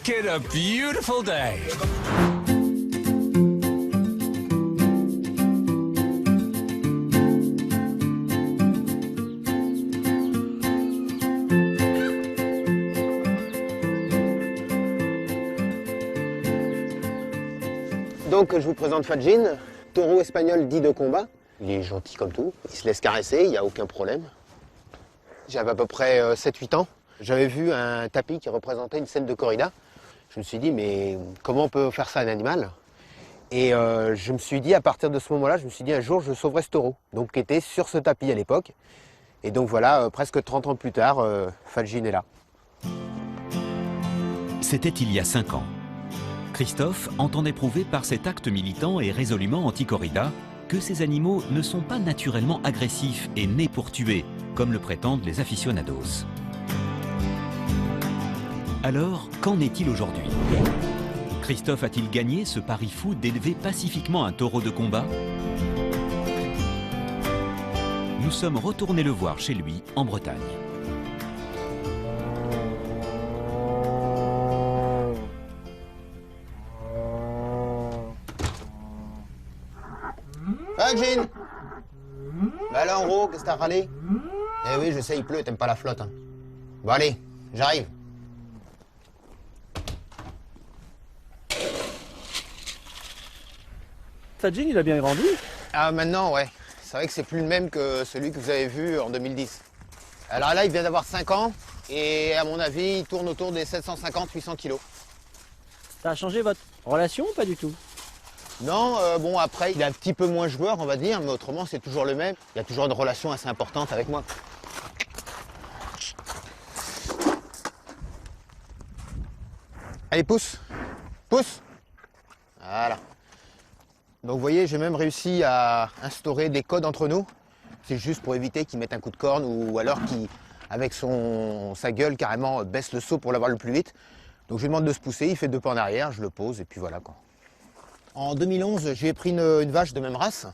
Make it a beautiful day. Donc je vous présente Fadjin, taureau espagnol dit de combat. Il est gentil comme tout, il se laisse caresser, il n'y a aucun problème. J'avais à peu près 7-8 ans. J'avais vu un tapis qui représentait une scène de corrida. Je me suis dit, mais comment on peut faire ça à un animal? Et je me suis dit, à partir de ce moment-là, je me suis dit, un jour, je sauverai ce taureau. Donc, qui était sur ce tapis à l'époque. Et donc voilà, presque 30 ans plus tard, Fadjin est là. C'était il y a 5 ans. Christophe entendait prouver par cet acte militant et résolument anti-corrida que ces animaux ne sont pas naturellement agressifs et nés pour tuer, comme le prétendent les aficionados. Alors, qu'en est-il aujourd'hui? Christophe a-t-il gagné ce pari fou d'élever pacifiquement un taureau de combat? Nous sommes retournés le voir chez lui, en Bretagne. Fadjin! Bah là en gros, qu'est-ce que t'as râlé? Eh oui, je sais, il pleut, t'aimes pas la flotte. Hein. Bon allez, j'arrive. Fadjin, il a bien grandi. Ah maintenant, ouais. C'est vrai que c'est plus le même que celui que vous avez vu en 2010. Alors là, il vient d'avoir 5 ans et à mon avis, il tourne autour des 750-800 kilos. Ça a changé votre relation ou pas du tout? Non, bon après, il est un petit peu moins joueur, on va dire, mais autrement, c'est toujours le même. Il y a toujours une relation assez importante avec moi. Allez, pousse. Pousse. Voilà. Donc vous voyez, j'ai même réussi à instaurer des codes entre nous. C'est juste pour éviter qu'il mette un coup de corne ou alors qu'il, avec sa gueule, carrément baisse le saut pour l'avoir le plus vite. Donc je lui demande de se pousser, il fait 2 pas en arrière, je le pose et puis voilà quoi. En 2011, j'ai pris une vache de même race,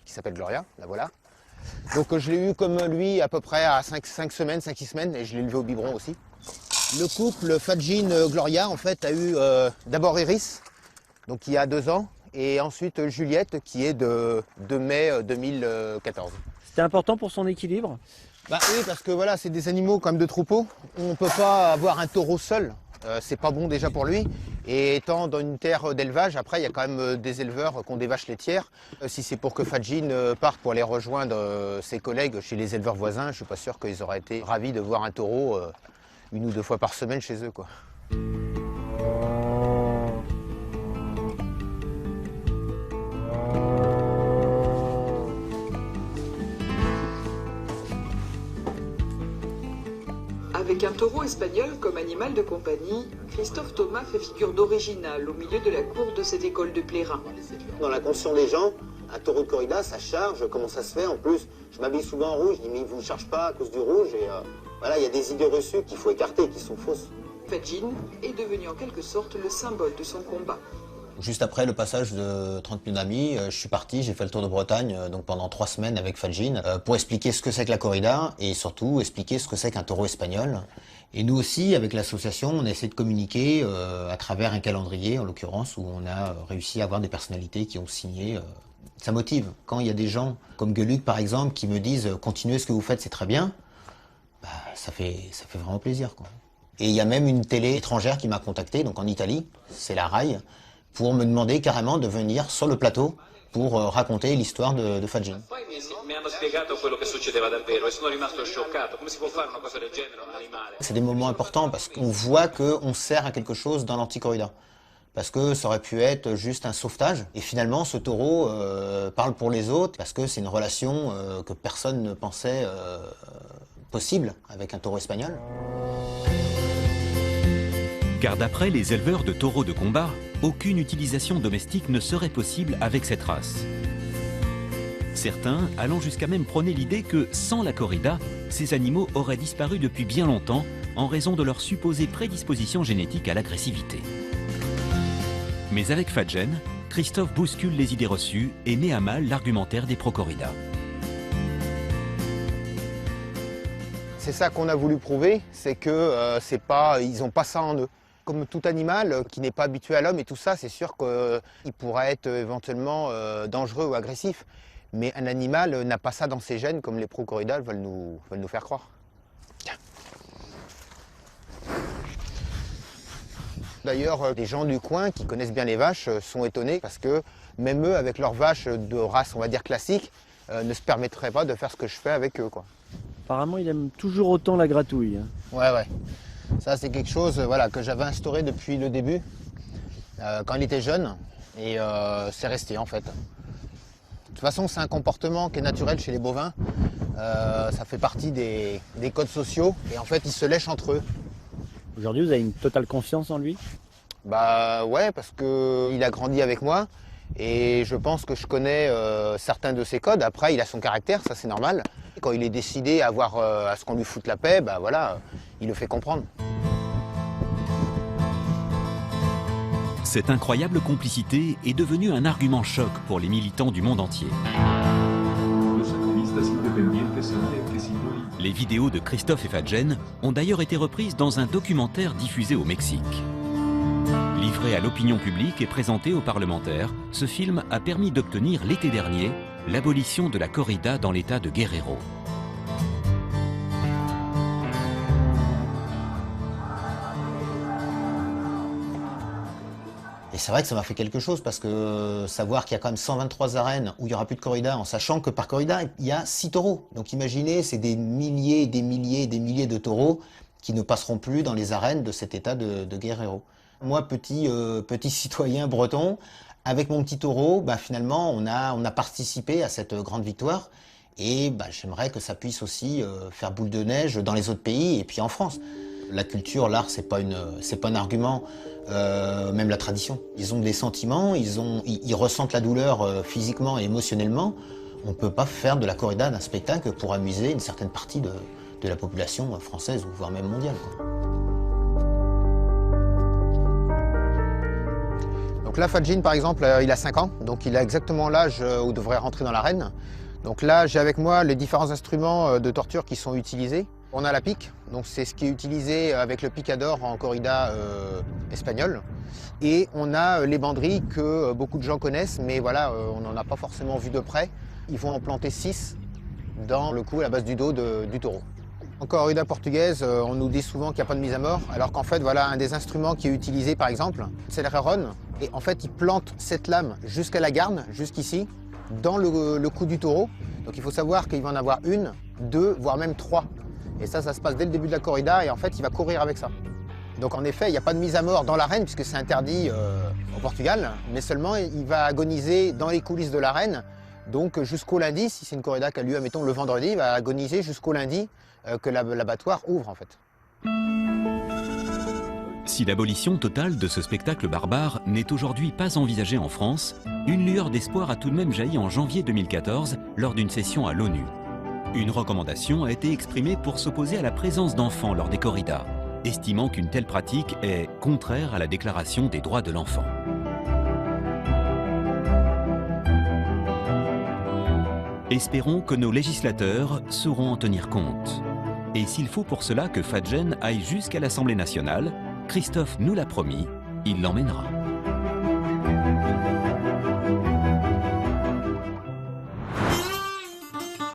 qui s'appelle Gloria, la voilà. Donc je l'ai eu comme lui à peu près à 5 semaines, 5-6 semaines, et je l'ai élevé au biberon aussi. Le couple Fadjin-Gloria, en fait, a eu d'abord Iris, donc qui a 2 ans, et ensuite Juliette, qui est de mai 2014. C'était important pour son équilibre? Bah oui, parce que voilà, c'est des animaux comme de troupeau. On ne peut pas avoir un taureau seul. C'est pas bon déjà pour lui. Et étant dans une terre d'élevage, après il y a quand même des éleveurs qui ont des vaches laitières. Si c'est pour que Fadjin parte pour aller rejoindre ses collègues chez les éleveurs voisins, je suis pas sûr qu'ils auraient été ravis de voir un taureau 1 ou 2 fois par semaine chez eux, quoi. Avec un taureau espagnol comme animal de compagnie, Christophe Thomas fait figure d'original au milieu de la cour de cette école de Plérin. Dans l'inconscient des gens, un taureau de corrida, ça charge, comment ça se fait? En plus, je m'habille souvent en rouge, je dis mais il ne vous charge pas à cause du rouge. Et voilà, il y a des idées reçues qu'il faut écarter, qui sont fausses. Fadjin est devenu en quelque sorte le symbole de son combat. Juste après le passage de 30 000 amis, je suis parti, j'ai fait le tour de Bretagne donc pendant 3 semaines avec Fadjin pour expliquer ce que c'est que la corrida et surtout expliquer ce que c'est qu'un taureau espagnol. Et nous aussi, avec l'association, on a essayé de communiquer à travers un calendrier, en l'occurrence, où on a réussi à avoir des personnalités qui ont signé. Ça motive. Quand il y a des gens comme Gueluc, par exemple, qui me disent « Continuez ce que vous faites, c'est très bien », bah, ça fait vraiment plaisir, quoi. Et il y a même une télé étrangère qui m'a contacté, donc en Italie, c'est la RAI, pour me demander carrément de venir sur le plateau pour raconter l'histoire de Fadjin. C'est des moments importants parce qu'on voit qu'on sert à quelque chose dans l'anti-corrida. Parce que ça aurait pu être juste un sauvetage. Et finalement, ce taureau parle pour les autres parce que c'est une relation que personne ne pensait possible avec un taureau espagnol. Car d'après les éleveurs de taureaux de combat, aucune utilisation domestique ne serait possible avec cette race. Certains allant jusqu'à même prôner l'idée que, sans la corrida, ces animaux auraient disparu depuis bien longtemps en raison de leur supposée prédisposition génétique à l'agressivité. Mais avec Fadjin, Christophe bouscule les idées reçues et met à mal l'argumentaire des pro-corrida. C'est ça qu'on a voulu prouver, c'est que ils n'ont pas ça en eux. Comme tout animal qui n'est pas habitué à l'homme et tout ça, c'est sûr qu'il pourrait être éventuellement dangereux ou agressif. Mais un animal n'a pas ça dans ses gènes comme les procorridas veulent nous faire croire. Tiens. D'ailleurs, les gens du coin qui connaissent bien les vaches sont étonnés parce que même eux, avec leurs vaches de race, on va dire classique, ne se permettraient pas de faire ce que je fais avec eux, quoi. Apparemment, il aime toujours autant la gratouille. Hein. Ouais. Ça, c'est quelque chose que j'avais instauré depuis le début, quand il était jeune, et c'est resté en fait. De toute façon, c'est un comportement qui est naturel chez les bovins. Ça fait partie des codes sociaux, et en fait, ils se lèchent entre eux. Aujourd'hui, vous avez une totale confiance en lui? Bah ouais, parce qu'il a grandi avec moi, et je pense que je connais certains de ses codes. Après, il a son caractère, ça c'est normal. Quand il est décidé à ce qu'on lui foute la paix, bah voilà, il le fait comprendre. Cette incroyable complicité est devenue un argument choc pour les militants du monde entier. Les vidéos de Christophe et Fadjen ont d'ailleurs été reprises dans un documentaire diffusé au Mexique. Livré à l'opinion publique et présenté aux parlementaires, ce film a permis d'obtenir l'été dernier l'abolition de la corrida dans l'état de Guerrero. Et c'est vrai que ça m'a fait quelque chose parce que savoir qu'il y a quand même 123 arènes où il n'y aura plus de corrida, en sachant que par corrida, il y a 6 taureaux. Donc imaginez, c'est des milliers, des milliers, des milliers de taureaux qui ne passeront plus dans les arènes de cet état de Guerrero. Moi, petit citoyen breton, avec mon petit taureau, bah, finalement, on a participé à cette grande victoire. Et bah, j'aimerais que ça puisse aussi faire boule de neige dans les autres pays et puis en France. La culture, l'art, c'est pas un argument, même la tradition. Ils ont des sentiments, ils ressentent la douleur physiquement et émotionnellement. On ne peut pas faire de la corrida d'un spectacle pour amuser une certaine partie de la population française, voire même mondiale, quoi. Donc là, Fadjen, par exemple, il a 5 ans, donc il a exactement l'âge où il devrait rentrer dans l'arène. Donc là, j'ai avec moi les différents instruments de torture qui sont utilisés. On a la pique, donc c'est ce qui est utilisé avec le picador en corrida espagnole. Et on a les banderilles que beaucoup de gens connaissent, mais voilà, on n'en a pas forcément vu de près. Ils vont en planter 6 dans le cou, à la base du dos du taureau. En corrida portugaise, on nous dit souvent qu'il n'y a pas de mise à mort, alors qu'en fait, voilà, un des instruments qui est utilisé, par exemple, c'est le reron. Et en fait, il plante cette lame jusqu'à la garne, jusqu'ici, dans le cou du taureau. Donc il faut savoir qu'il va en avoir 1, 2, voire même 3. Et ça se passe dès le début de la corrida, et en fait, il va courir avec ça. Donc en effet, il n'y a pas de mise à mort dans l'arène, puisque c'est interdit au Portugal, mais seulement il va agoniser dans les coulisses de l'arène. Donc jusqu'au lundi, si c'est une corrida qui a lieu, mettons, le vendredi, il va agoniser jusqu'au lundi que l'abattoir ouvre, en fait. Si l'abolition totale de ce spectacle barbare n'est aujourd'hui pas envisagée en France, une lueur d'espoir a tout de même jailli en janvier 2014 lors d'une session à l'ONU. Une recommandation a été exprimée pour s'opposer à la présence d'enfants lors des corridas, estimant qu'une telle pratique est contraire à la Déclaration des droits de l'enfant. Espérons que nos législateurs sauront en tenir compte. Et s'il faut pour cela que Fadjen aille jusqu'à l'Assemblée nationale, Christophe nous l'a promis, il l'emmènera.